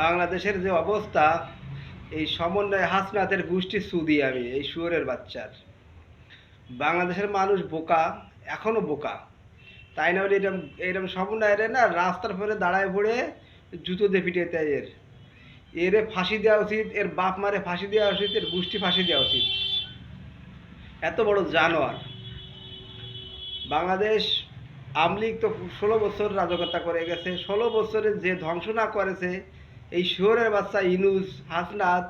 বাংলাদেশের যে অবস্থা, এই সমন্বয় হাসনাতের গোষ্ঠী সুদি আমি এই শুয়োরের বাচ্চার। বাংলাদেশের মানুষ বোকা, এখনো বোকা। তাই না হলে এরকম এরকম সমন্বয় না রাস্তার পরে দাঁড়ায় পড়ে জুতো দিয়ে পিটিয়ে দেয়। এর ফাঁসি দেওয়া উচিত, এর বাপ মারে ফাঁসি দেওয়া উচিত, এর গোষ্ঠী ফাঁসি দেওয়া উচিত। এত বড় জানোয়ার। বাংলাদেশ আমলিগ তো 16 বছর রাজকতা করে গেছে। 16 বছরে যে ধ্বংস না করেছে এই শুয়োরের বাচ্চা ইনুস, হাসনাত,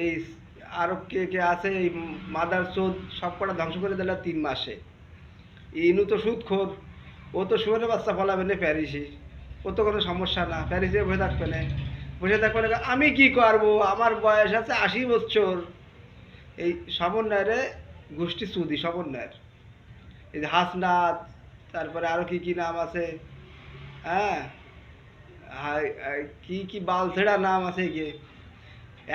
এই আরো কে কে আছে, এই মাদার চোদ সব কটা ধ্বংস করে দিল 3 মাসে। ইনু তো সুদখোর, ও তো শুয়োরের বাচ্চা ফলাবে না প্যারিসে। ও তো কোনো সমস্যা না, প্যারিসে বসে থাকবে না। বসে থাকবে না, আমি কি করবো, আমার বয়স আছে 80 বছর। এই সমন্বয়ের গোষ্ঠী চুদি সমন্বয়ের, এই যে হাসনাত, তারপরে আরো কি কি নাম আছে, হ্যাঁ, কি কি বালছেড়া নাম আছে গিয়ে।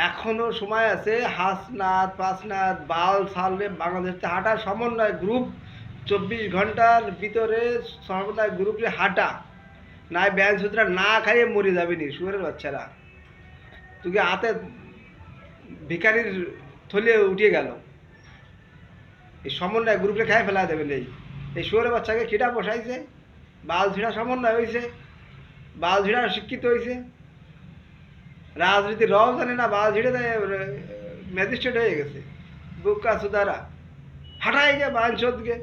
এখনো সময় আছে হাসনাত পাসনাত বাল ছাড়লে বাংলাদেশে হাঁটা সমন্বয় গ্রুপ 24 ঘন্টার ভিতরে সমন্বয় গ্রুপে হাঁটা নাই ব্যান সুতরা না খাইয়ে মরে যাবে নি শুয়োরের বাচ্চারা। তুই হাতে ভিখারির থলে উঠিয়ে গেল, এই সমন্বয় গ্রুপে খাই ফেলা দেবে নেই। এই শুয়োরের বাচ্চাকে খিটা বসাইছে, বাল ঝিড়া সমন্বয় হয়েছে, বাল ঝিড়া শিক্ষিত হয়েছে, রাজনীতি রও জানে না, বাল ঝিড়ে দেয় ম্যাজিস্ট্রেট হয়ে গেছে। বুকা সুদারা হাঁটাই গে বাঞ্চোদকে।